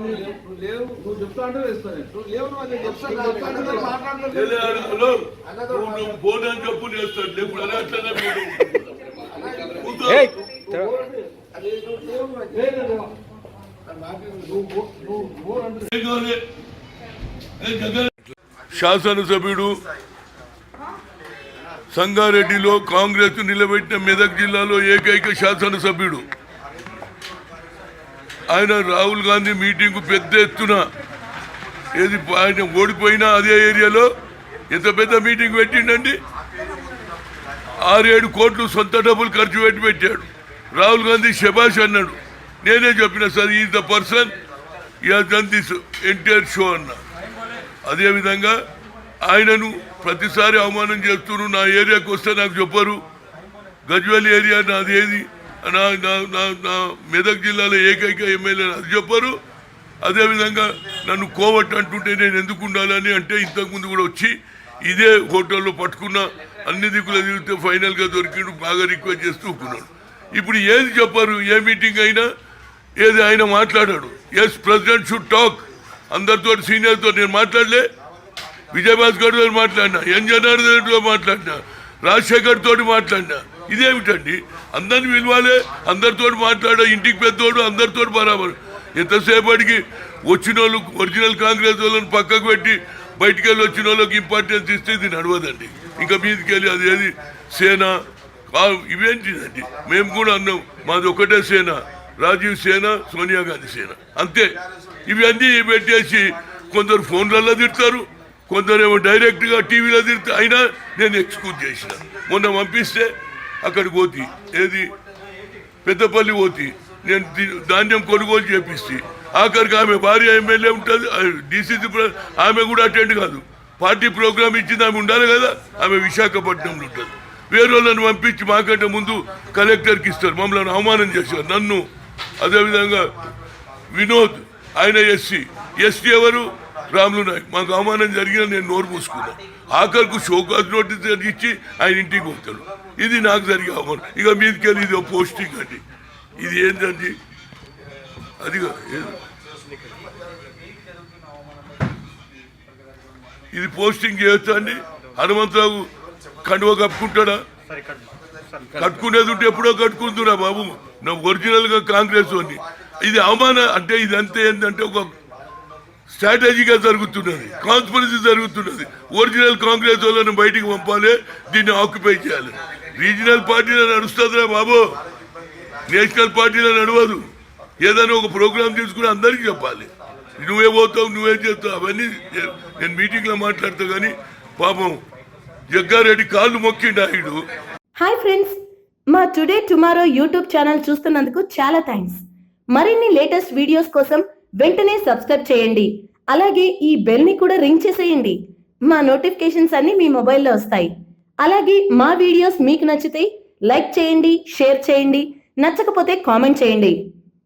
నువ్వు చెప్తా అంటే వేస్తాను ఫోన్ అని చెప్పు చేస్తాడు లేప్పుడు అలా అట్లా శాసనసభ్యుడు సంగారెడ్డిలో కాంగ్రెస్ నిలబెట్టిన మెదక్ జిల్లాలో ఏకైక శాసనసభ్యుడు ఆయన రాహుల్ గాంధీ మీటింగ్ పెద్ద ఎత్తున ఏది ఆయన ఓడిపోయినా అదే ఏరియాలో ఎంత పెద్ద మీటింగ్ పెట్టిండండి 6-7 కోట్లు సొంత డబ్బులు ఖర్చు పెట్టాడు. రాహుల్ గాంధీ శబాష్ అన్నాడు. నేనే చెప్పిన సార్ ఈజ్ ద పర్సన్ ఈ has done this entire show అన్న. అదేవిధంగా ఆయనను ప్రతిసారి అవమానం చేస్తున్నారు. నా ఏరియాకి వస్తే నాకు చెప్పరు, గజ్వేల్ ఏరియా నాది ఏది నా మెదక్ జిల్లాలో ఏకైక ఎమ్మెల్యే అది చెప్పరు. అదేవిధంగా నన్ను కోవట్ అంటుంటే నేను ఎందుకు ఉండాలని అంటే ఇంతకుముందు కూడా వచ్చి ఇదే హోటల్లో పట్టుకున్న అన్ని దిక్కులు తిరిగితే ఫైనల్గా దొరికిండు. బాగా రిక్వెస్ట్ చేస్తూ ఉన్నాడు. ఇప్పుడు ఏది చెప్పరు, ఏ మీటింగ్ అయినా ఏది ఆయన మాట్లాడాడు. Yes president should talk. అందరితో సీనియర్తో నేను మాట్లాడలే, విజయభాస్కర్ తోటి మాట్లాడినా, ఎన్ జనార్దన్తో మాట్లాడినా, రాజశేఖర్ తోటి మాట్లాడినా. ఇదేమిటండి, అందరిని పిలవాలే, అందరితో మాట్లాడ, ఇంటికి పెద్దోడు అందరితో బరాబర్. ఎంతసేపటికి వచ్చిన వాళ్ళు ఒరిజినల్ కాంగ్రెస్ వాళ్ళని పక్కకు పెట్టి బయటికి వెళ్ళి వచ్చిన వాళ్ళకి ఇంపార్టెన్స్ ఇస్తే ఇది నడవదండి. ఇంకా మీదకి వెళ్ళి అదేది సేన ఇవేంటిదండి. మేము కూడా అన్నాం మాది ఒకటే సేన, రాజీవ్ సేన, సోనియా గాంధీ సేన, అంతే. ఇవన్నీ పెట్టేసి కొందరు ఫోన్లలో తిడతారు, కొందరేమో డైరెక్ట్గా టీవీలో తిడితే అయినా నేను ఎక్స్క్యూజ్ చేసిన. మొన్న పంపిస్తే అక్కడికి పోతి ఏది పెద్దపల్లి పోతి నేను ధాన్యం కొనుగోలు చేపిస్తే ఆఖరికి ఆమె భార్య ఎమ్మెల్యే ఉంటుంది, డీసీసీ ఆమె కూడా అటెండ్ కాదు. పార్టీ ప్రోగ్రామ్ ఇచ్చింది ఆమె ఉండాలి కదా, ఆమె విశాఖపట్నంలో ఉంటుంది. వేరే వాళ్ళని పంపించి మాకంటే ముందు కలెక్టర్కి ఇస్తారు, మమ్మల్ని అవమానం చేశారు నన్ను. అదేవిధంగా వినోద్ ఆయన ఎస్టీ ఎవరు రాములు నాయక్, మాకు అవమానం జరిగిన నేను నోరు మూసుకున్నాను. ఆఖరికి షోకాజ్ నోటీస్ ఇచ్చి ఆయన ఇంటికి పోతాడు. ఇది నాకు జరిగే అవమానం. ఇక మీదకి వెళ్ళి ఇది పోస్టింగ్ అండి. ఇది ఏంటండి, అదిగా ఇది పోస్టింగ్ చేయొచ్చా అండి? హనుమంతరావు కండువ కప్పుకుంటాడా? కట్టుకునేది ఉంటే ఎప్పుడో కట్టుకుంటున్నా బాబు, నా ఒరిజినల్ గా కాంగ్రెస్ వాడిని. ఇది అవమానం అంటే ఇదంతా ఏంటంటే ఒక స్ట్రాటజీగా జరుగుతున్నది, కాన్స్పిరసీ జరుగుతున్నది. ఒరిజినల్ కాంగ్రెస్ వాళ్ళని బయటికి పంపాలి, దీన్ని ఆక్యుపై చేయాలి. రీజనల్ పార్టీలో నడుస్తుందిరా బాబు, నేషనల్ పార్టీలో నడవదు. ఏదైనా ఒక ప్రోగ్రామ్ తీసుకుని అందరికీ చెప్పాలి. నువ్వే పోతావు, నువ్వే చేస్తావు, అవన్నీ నేను మీటింగ్లో మాట్లాడతా. కానీ పాపం జగ్గారెడ్డి కాళ్ళు మొక్కిండు ఆయన. హాయ్ ఫ్రెండ్స్, మా టుడే టుమారో యూట్యూబ్ ఛానల్ చూస్తున్నందుకు చాలా థ్యాంక్స్. మరిన్ని లేటెస్ట్ వీడియోస్ కోసం వెంటనే సబ్స్క్రైబ్ చేయండి. అలాగే ఈ బెల్ ని కూడా రింగ్ చేసేయండి. మా నోటిఫికేషన్స్ అన్ని మీ మొబైల్లో వస్తాయి. అలాగే మా వీడియోస్ మీకు నచ్చితే లైక్ చేయండి, షేర్ చేయండి, నచ్చకపోతే కామెంట్ చేయండి.